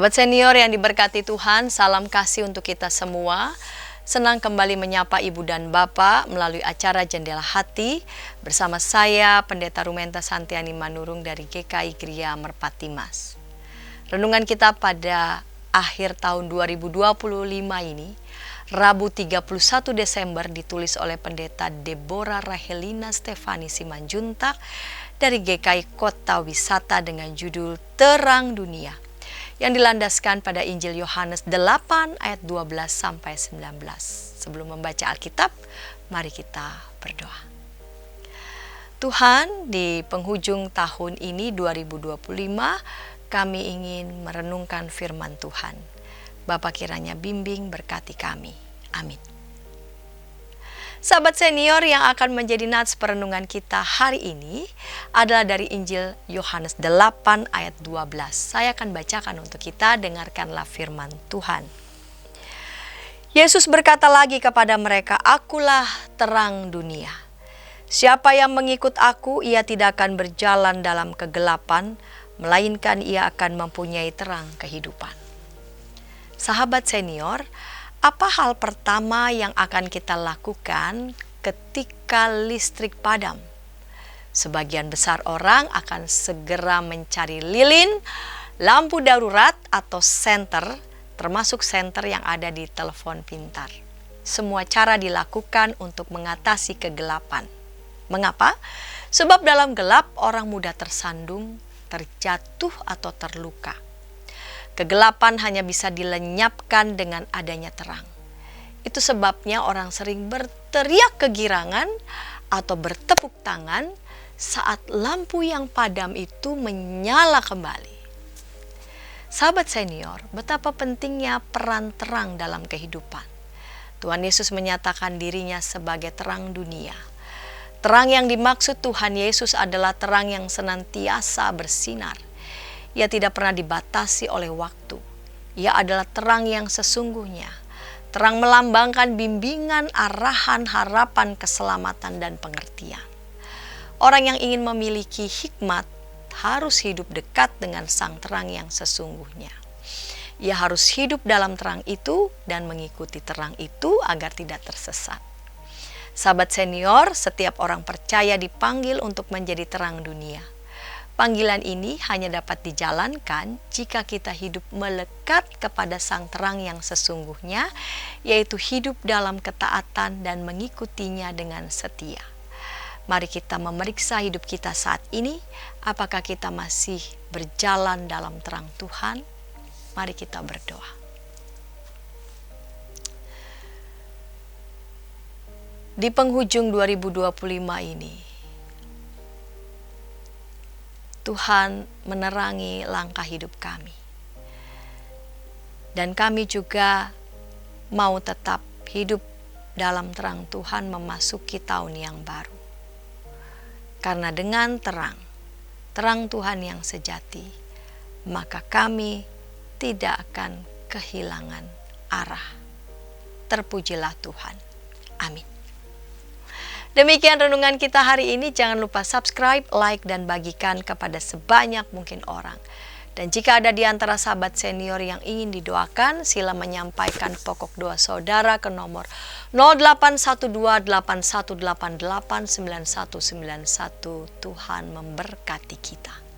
Sahabat senior yang diberkati Tuhan, salam kasih untuk kita semua. Senang kembali menyapa Ibu dan Bapak melalui acara Jendela Hati bersama saya, Pendeta Rumenta Santiani Manurung dari GKI Gria Merpati Mas. Renungan kita pada akhir tahun 2025 ini, Rabu 31 Desember ditulis oleh Pendeta Deborah Rahelina Stefani Simanjuntak dari GKI Kota Wisata dengan judul Terang Dunia, yang dilandaskan pada Injil Yohanes 8 ayat 12 sampai 19. Sebelum membaca Alkitab, mari kita berdoa. Tuhan, di penghujung tahun ini 2025, kami ingin merenungkan firman Tuhan. Bapa kiranya bimbing berkati kami. Amin. Sahabat senior, yang akan menjadi nats perenungan kita hari ini adalah dari Injil Yohanes 8 ayat 12. Saya akan bacakan untuk kita, dengarkanlah firman Tuhan. Yesus berkata lagi kepada mereka, "Akulah terang dunia. Siapa yang mengikut aku, ia tidak akan berjalan dalam kegelapan, melainkan ia akan mempunyai terang kehidupan." Sahabat senior, apa hal pertama yang akan kita lakukan ketika listrik padam? Sebagian besar orang akan segera mencari lilin, lampu darurat atau senter, termasuk senter yang ada di telepon pintar. Semua cara dilakukan untuk mengatasi kegelapan. Mengapa? Sebab dalam gelap orang mudah tersandung, terjatuh atau terluka. Kegelapan hanya bisa dilenyapkan dengan adanya terang. Itu sebabnya orang sering berteriak kegirangan atau bertepuk tangan saat lampu yang padam itu menyala kembali. Sahabat senior, betapa pentingnya peran terang dalam kehidupan. Tuhan Yesus menyatakan dirinya sebagai terang dunia. Terang yang dimaksud Tuhan Yesus adalah terang yang senantiasa bersinar. Ia tidak pernah dibatasi oleh waktu. Ia adalah terang yang sesungguhnya. Terang melambangkan bimbingan, arahan, harapan, keselamatan, dan pengertian. Orang yang ingin memiliki hikmat harus hidup dekat dengan sang terang yang sesungguhnya. Ia harus hidup dalam terang itu dan mengikuti terang itu agar tidak tersesat. Sahabat senior, setiap orang percaya dipanggil untuk menjadi terang dunia. Panggilan ini hanya dapat dijalankan jika kita hidup melekat kepada sang terang yang sesungguhnya, yaitu hidup dalam ketaatan dan mengikutinya dengan setia. Mari kita memeriksa hidup kita saat ini, apakah kita masih berjalan dalam terang Tuhan? Mari kita berdoa. Di penghujung 2025 ini, Tuhan menerangi langkah hidup kami. Dan kami juga mau tetap hidup dalam terang Tuhan memasuki tahun yang baru. Karena dengan terang Tuhan yang sejati, maka kami tidak akan kehilangan arah. Terpujilah Tuhan. Amin. Demikian renungan kita hari ini. Jangan lupa subscribe, like, dan bagikan kepada sebanyak mungkin orang. Dan jika ada di antara sahabat senior yang ingin didoakan, sila menyampaikan pokok doa saudara ke nomor 081281889191. Tuhan memberkati kita.